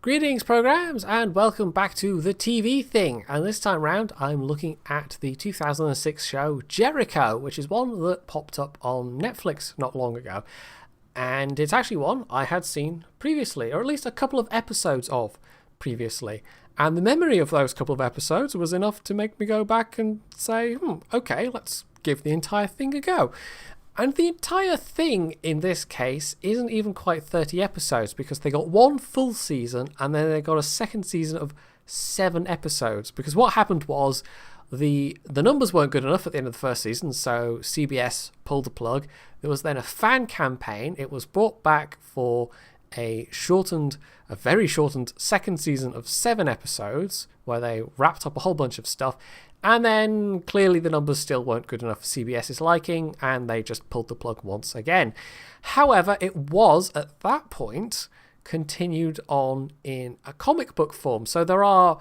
Greetings, programs, and welcome back to the TV thing. And this time round, I'm looking at the 2006 show Jericho, which is one that popped up on Netflix not long ago. And it's actually one I had seen previously, or at least a couple of episodes of previously. And the memory of those couple of episodes was enough to make me go back and say, okay, let's give the entire thing a go. And the entire thing in this case isn't even quite 30 episodes because they got one full season and then they got a second season of 7 episodes. Because what happened was the numbers weren't good enough at the end of the first season, so CBS pulled the plug. There was then a fan campaign. It was brought back for a very shortened second season of 7 episodes where they wrapped up a whole bunch of stuff. And then clearly the numbers still weren't good enough for CBS's liking, and they just pulled the plug once again. However, it was at that point continued on in a comic book form. So there are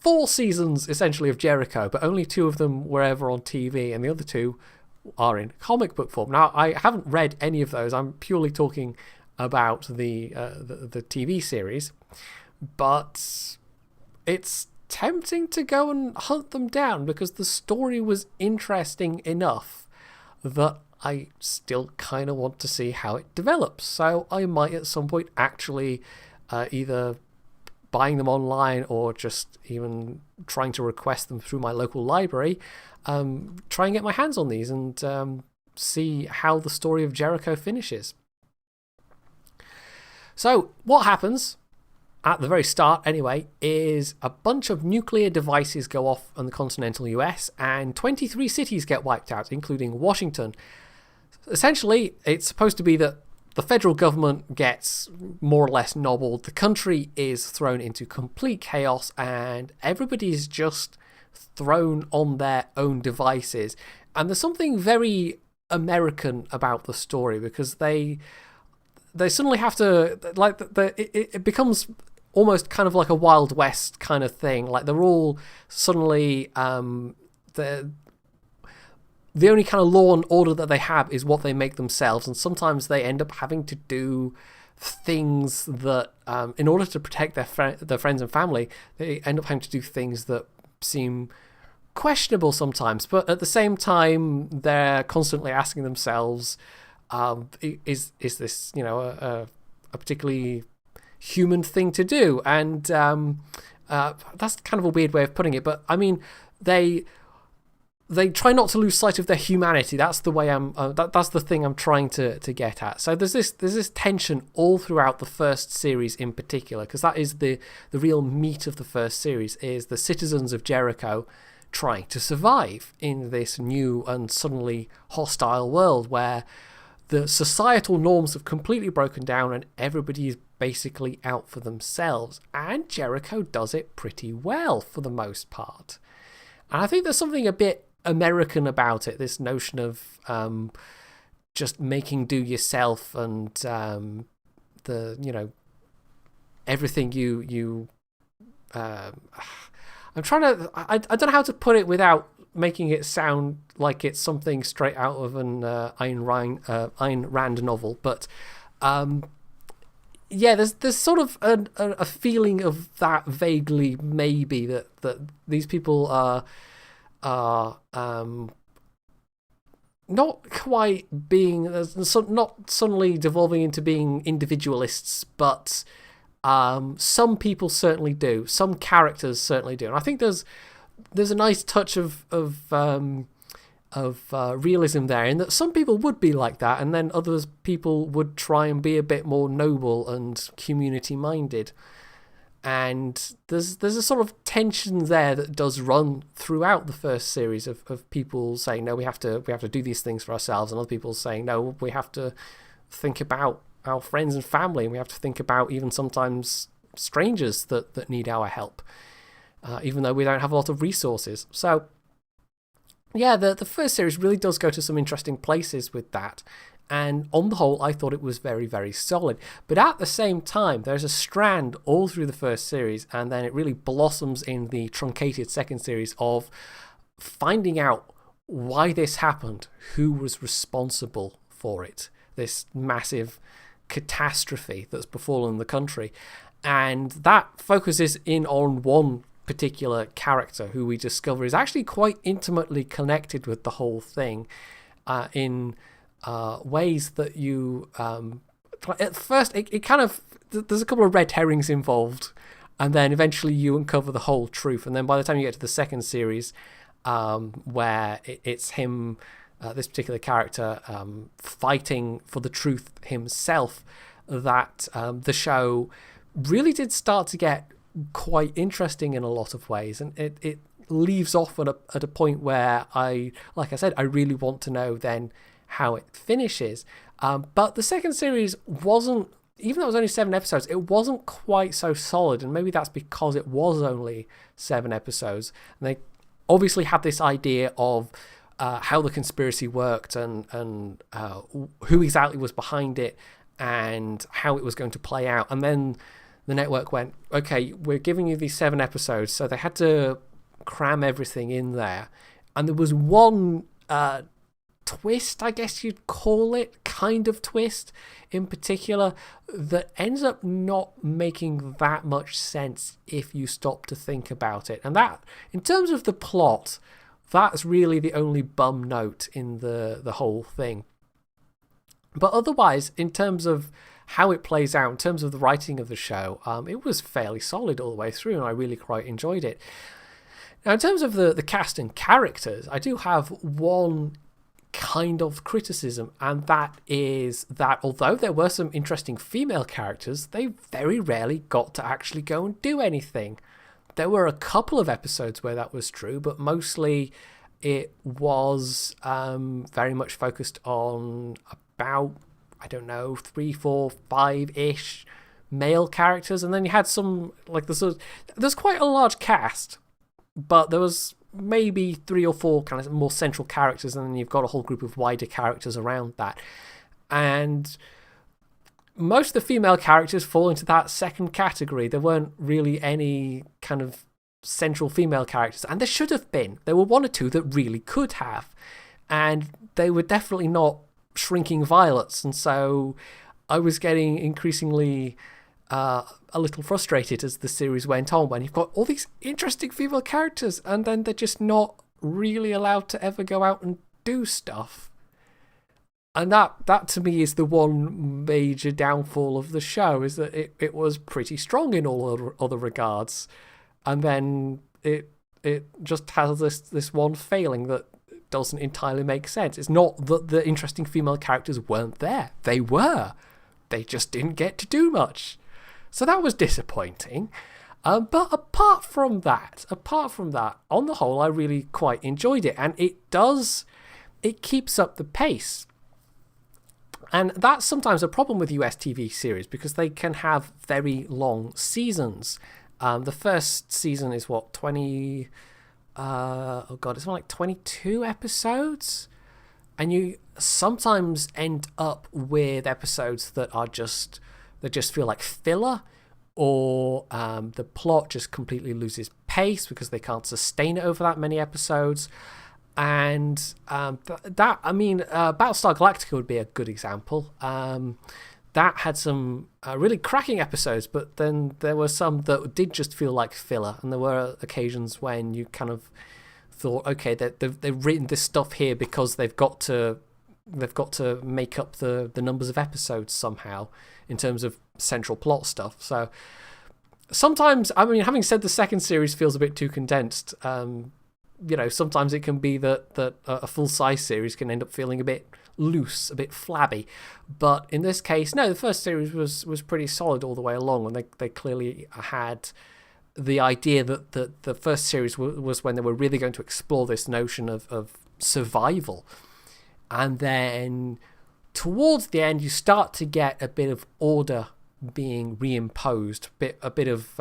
4 seasons essentially of Jericho, but only 2 of them were ever on TV, and the other 2 are in comic book form. Now, I haven't read any of those. I'm purely talking about the TV series, but it's tempting to go and hunt them down because the story was interesting enough that I still kind of want to see how it develops. So I might at some point actually either buying them online or just even trying to request them through my local library, try and get my hands on these and see how the story of Jericho finishes. So what happens at the very start, anyway, is a bunch of nuclear devices go off on the continental US and 23 cities get wiped out, including Washington. Essentially, it's supposed to be that the federal government gets more or less nobbled, the country is thrown into complete chaos, and everybody's just thrown on their own devices. And there's something very American about the story because they suddenly have to, like, it becomes almost kind of like a Wild West kind of thing. Like they're all suddenly, the only kind of law and order that they have is what they make themselves. And sometimes they end up having to do things that, in order to protect their friends and family, they end up having to do things that seem questionable sometimes. But at the same time, they're constantly asking themselves, is this, a particularly human thing to do? And that's kind of a weird way of putting it, but I mean, they try not to lose sight of their humanity. That's the way that's the thing I'm trying to get at. So there's this tension all throughout the first series in particular, because that is the real meat of the first series, is the citizens of Jericho trying to survive in this new and suddenly hostile world where the societal norms have completely broken down and everybody is basically out for themselves. And Jericho does it pretty well for the most part. And I think there's something a bit American about it, this notion of just making do yourself and everything you I'm trying to, I don't know how to put it without making it sound like it's something straight out of an Ayn Rand novel, but there's sort of a feeling of that vaguely, maybe that these people are not quite being, not suddenly devolving into being individualists, but some people certainly do. Some characters certainly do, and I think there's a nice touch of realism there, in that some people would be like that, and then others people would try and be a bit more noble and community minded. And there's a sort of tension there that does run throughout the first series of people saying, no, we have to do these things for ourselves, and other people saying, no, we have to think about our friends and family, and we have to think about even sometimes strangers that need our help. Even though we don't have a lot of resources. So, yeah, the first series really does go to some interesting places with that. And on the whole, I thought it was very, very solid. But at the same time, there's a strand all through the first series, and then it really blossoms in the truncated second series of finding out why this happened, who was responsible for it, this massive catastrophe that's befallen the country. And that focuses in on one particular character who we discover is actually quite intimately connected with the whole thing in ways that you... at first, it kind of... There's a couple of red herrings involved, and then eventually you uncover the whole truth. And then by the time you get to the second series, where it's him, this particular character, fighting for the truth himself, that the show really did start to get quite interesting in a lot of ways. And it leaves off at a point where like I said, I really want to know then how it finishes. But the second series wasn't, even though it was only 7 episodes, it wasn't quite so solid. And maybe that's because it was only 7 episodes. And they obviously had this idea of how the conspiracy worked and who exactly was behind it and how it was going to play out. And then the network went, okay, we're giving you these 7 episodes. So they had to cram everything in there. And there was one twist, I guess you'd call it, kind of twist in particular, that ends up not making that much sense if you stop to think about it. And that, in terms of the plot, that's really the only bum note in the whole thing. But otherwise, in terms of how it plays out, in terms of the writing of the show, it was fairly solid all the way through, and I really quite enjoyed it. Now, in terms of the cast and characters, I do have one kind of criticism, and that is that although there were some interesting female characters, they very rarely got to actually go and do anything. There were a couple of episodes where that was true, but mostly it was very much focused on about, I don't know, 3, 4, 5-ish male characters, and then you had some, like, there's quite a large cast, but there was maybe 3 or 4 kind of more central characters, and then you've got a whole group of wider characters around that. And most of the female characters fall into that second category. There weren't really any kind of central female characters, and there should have been. There were 1 or 2 that really could have, and they were definitely not shrinking violets. And so I was getting increasingly a little frustrated as the series went on, when you've got all these interesting female characters and then they're just not really allowed to ever go out and do stuff. And that to me is the one major downfall of the show, is that it was pretty strong in all other regards, and then it just has this one failing that doesn't entirely make sense. It's not that the interesting female characters weren't there. They were. They just didn't get to do much. So that was disappointing. But apart from that, on the whole, I really quite enjoyed it. And it keeps up the pace. And that's sometimes a problem with US TV series, because they can have very long seasons. The first season is what, 20... it's like 22 episodes? And you sometimes end up with episodes that are just feel like filler, or the plot just completely loses pace because they can't sustain it over that many episodes. And Battlestar Galactica would be a good example. That had some really cracking episodes, but then there were some that did just feel like filler, and there were occasions when you kind of thought, okay, they've written this stuff here because they've got to make up the numbers of episodes somehow in terms of central plot stuff. So sometimes, I mean, having said the second series feels a bit too condensed, sometimes it can be that a full-size series can end up feeling a bit loose, a bit flabby. But in this case, no, the first series was pretty solid all the way along, and they clearly had the idea that the first series was when they were really going to explore this notion of survival. And then towards the end, you start to get a bit of order being reimposed, a bit of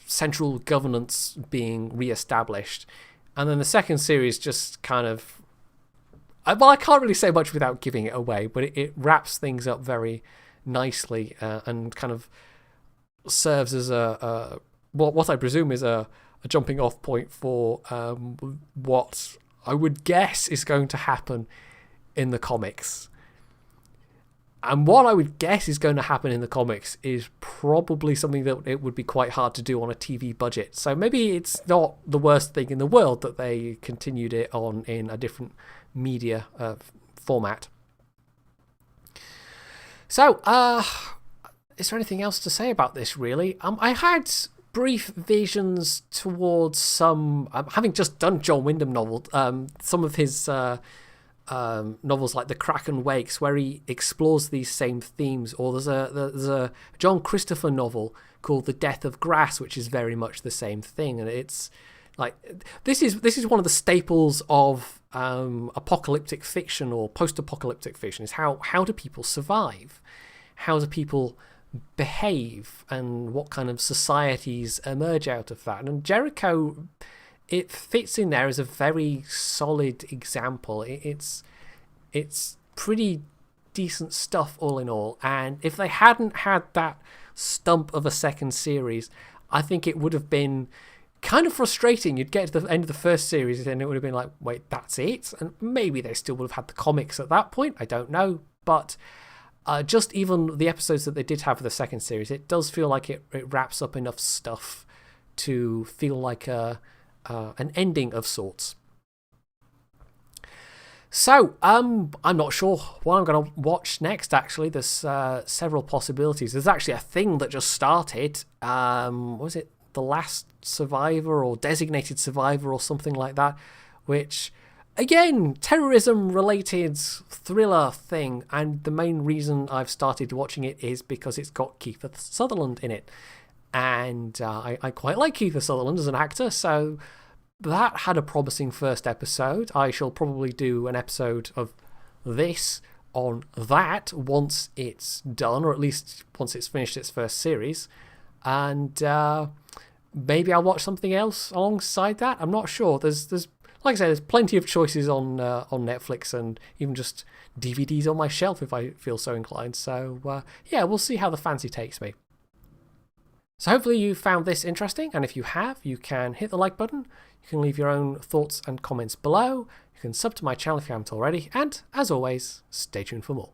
central governance being reestablished. And then the second series just kind of... Well, I can't really say much without giving it away, but it wraps things up very nicely and kind of serves as what I presume is a jumping off point for what I would guess is going to happen in the comics. And what I would guess is going to happen in the comics is probably something that it would be quite hard to do on a TV budget. So maybe it's not the worst thing in the world that they continued it on in a different media format. So, is there anything else to say about this, really? I had brief visions towards some... having just done John Wyndham novel, some of his... novels like The Kraken Wakes, where he explores these same themes, or there's a John Christopher novel called The Death of Grass, which is very much the same thing. And it's like this is one of the staples of apocalyptic fiction or post-apocalyptic fiction, is how do people survive, how do people behave, and what kind of societies emerge out of that. And Jericho, it fits in there as a very solid example. It's pretty decent stuff all in all. And if they hadn't had that stump of a second series, I think it would have been kind of frustrating. You'd get to the end of the first series and it would have been like, wait, that's it? And maybe they still would have had the comics at that point. I don't know. But just even the episodes that they did have for the second series, it does feel like it wraps up enough stuff to feel like an ending of sorts. So, I'm not sure what I'm going to watch next, actually. There's several possibilities. There's actually a thing that just started. Was it The Last Survivor or Designated Survivor or something like that? Which, again, terrorism-related thriller thing. And the main reason I've started watching it is because it's got Kiefer Sutherland in it. And I quite like Kiefer Sutherland as an actor, so that had a promising first episode. I shall probably do an episode of this on that once it's done, or at least once it's finished its first series. And maybe I'll watch something else alongside that. I'm not sure. There's like I said, there's plenty of choices on Netflix and even just DVDs on my shelf if I feel so inclined. So yeah, we'll see how the fancy takes me. So hopefully you found this interesting, and if you have, you can hit the like button, you can leave your own thoughts and comments below, you can sub to my channel if you haven't already, and as always, stay tuned for more.